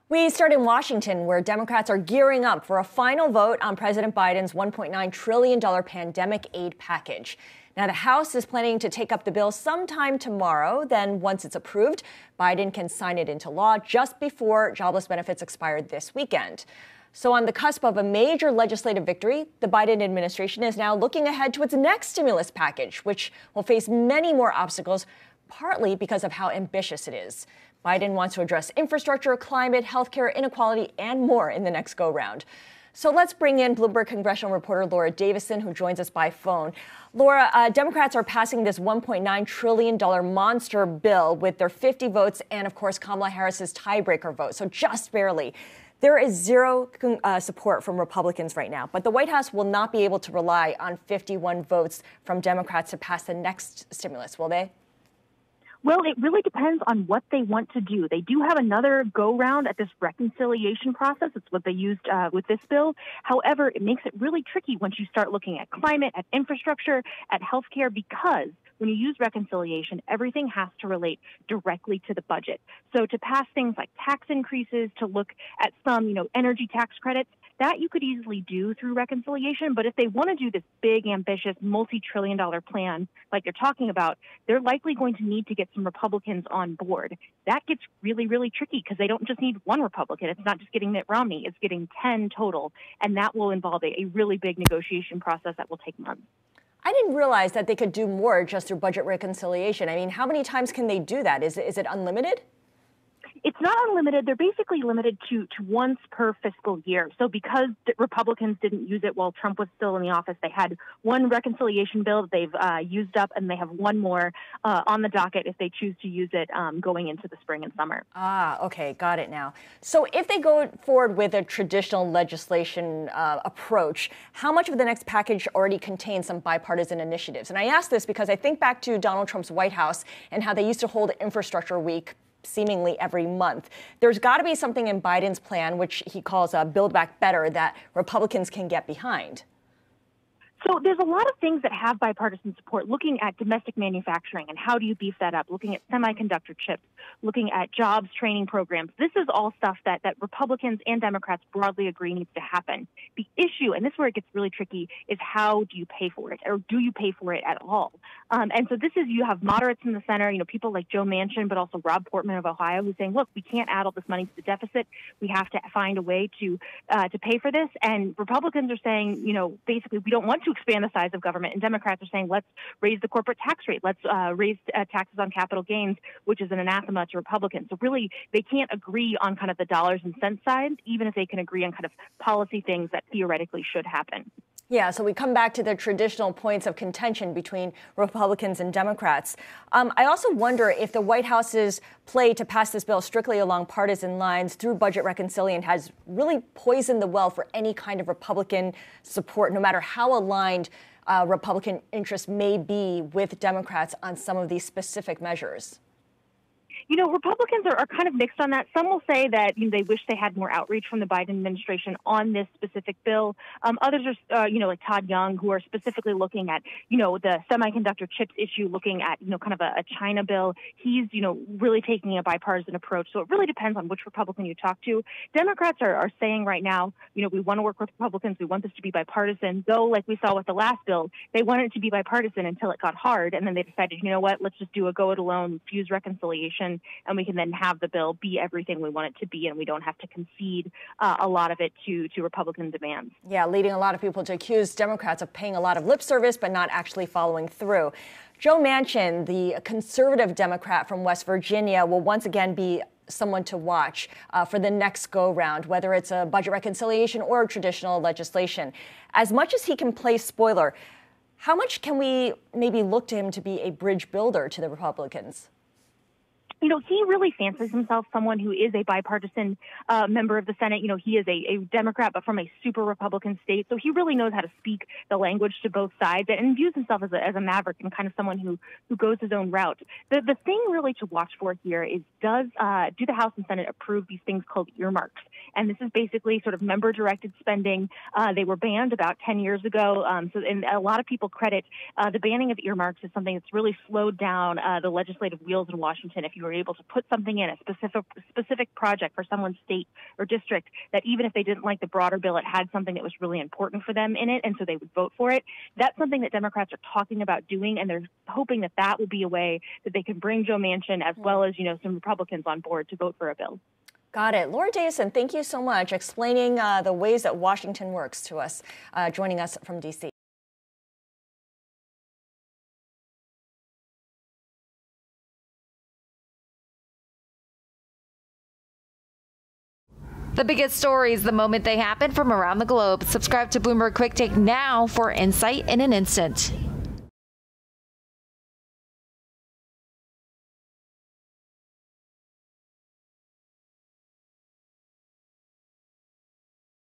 We start in Washington, where Democrats are gearing up for a final vote on President Biden's $1.9 trillion pandemic aid package. Now, the House is planning to take up the bill sometime tomorrow. Then, once it's approved, Biden can sign it into law just before jobless benefits expire this weekend. So on the cusp of a major legislative victory, the Biden administration is now looking ahead to its next stimulus package, which will face many more obstacles, partly because of how ambitious it is. Biden wants to address infrastructure, climate, healthcare, inequality, and more in the next go-round. So let's bring in Bloomberg congressional reporter Laura Davison, who joins us by phone. Laura, Democrats are passing this $1.9 trillion monster bill with their 50 votes and, of course, Kamala Harris's tiebreaker vote, so just barely. There is zero support from Republicans right now, but the White House will not be able to rely on 51 votes from Democrats to pass the next stimulus, will they? Well, it really depends on what they want to do. They do have another go-round at this reconciliation process. It's what they used with this bill. However, it makes it really tricky once you start looking at climate, at infrastructure, at healthcare, because when you use reconciliation, everything has to relate directly to the budget. So to pass things like tax increases, to look at some, energy tax credits, that you could easily do through reconciliation. But if they want to do this big, ambitious, multi-trillion-dollar plan like they're talking about, they're likely going to need to get some Republicans on board. That gets really, really tricky because they don't just need one Republican. It's not just getting Mitt Romney. It's getting 10 total. And that will involve a really big negotiation process that will take months. I didn't realize that they could do more just through budget reconciliation. I mean, how many times can they do that? Is it unlimited? It's not unlimited. They're basically limited to once per fiscal year. So because the Republicans didn't use it while Trump was still in the office, they had one reconciliation bill that they've used up, and they have one more on the docket if they choose to use it going into the spring and summer. Ah, okay, got it now. So if they go forward with a traditional legislation approach, how much of the next package already contains some bipartisan initiatives? And I ask this because I think back to Donald Trump's White House and how they used to hold Infrastructure Week seemingly every month. There's got to be something in Biden's plan, which he calls Build Back Better, that Republicans can get behind. So there's a lot of things that have bipartisan support, looking at domestic manufacturing and how do you beef that up, looking at semiconductor chips, looking at jobs training programs. This is all stuff that Republicans and Democrats broadly agree needs to happen. The issue, and this is where it gets really tricky, is how do you pay for it, or do you pay for it at all? And so this is, you have moderates in the center, people like Joe Manchin, but also Rob Portman of Ohio, who's saying, look, we can't add all this money to the deficit. We have to find a way to pay for this. And Republicans are saying, basically, we don't want to expand the size of government. And Democrats are saying, let's raise the corporate tax rate. Let's raise taxes on capital gains, which is an anathema to Republicans. So really, they can't agree on kind of the dollars and cents side, even if they can agree on kind of policy things that theoretically should happen. Yeah, so we come back to the traditional points of contention between Republicans and Democrats. I also wonder if the White House's play to pass this bill strictly along partisan lines through budget reconciliation has really poisoned the well for any kind of Republican support, no matter how aligned Republican interests may be with Democrats on some of these specific measures. Republicans are kind of mixed on that. Some will say that they wish they had more outreach from the Biden administration on this specific bill. Others are, like Todd Young, who are specifically looking at, the semiconductor chips issue, looking at, kind of a China bill. He's, really taking a bipartisan approach. So it really depends on which Republican you talk to. Democrats are saying right now, we want to work with Republicans. We want this to be bipartisan. Though, like we saw with the last bill, they wanted it to be bipartisan until it got hard. And then they decided, let's just do a go it alone, fuse reconciliation, and we can then have the bill be everything we want it to be, and we don't have to concede a lot of it to Republican demands. Yeah, leading a lot of people to accuse Democrats of paying a lot of lip service but not actually following through. Joe Manchin, the conservative Democrat from West Virginia, will once again be someone to watch for the next go-round, whether it's a budget reconciliation or traditional legislation. As much as he can play spoiler, how much can we maybe look to him to be a bridge builder to the Republicans? He really fancies himself someone who is a bipartisan member of the Senate. He is a Democrat, but from a super Republican state. So he really knows how to speak the language to both sides and views himself as a maverick and kind of someone who goes his own route. The thing really to watch for here is do the House and Senate approve these things called earmarks? And this is basically sort of member-directed spending. They were banned about 10 years ago. And a lot of people credit the banning of earmarks as something that's really slowed down the legislative wheels in Washington. If you were able to put something in, a specific project for someone's state or district, that even if they didn't like the broader bill, it had something that was really important for them in it, and so they would vote for it. That's something that Democrats are talking about doing, and they're hoping that that will be a way that they can bring Joe Manchin as well as, some Republicans on board to vote for a bill. Got it. Laura Davison, thank you so much explaining the ways that Washington works to us, joining us from D.C. The biggest stories the moment they happen from around the globe. Subscribe to Bloomberg Quick Take now for insight in an instant.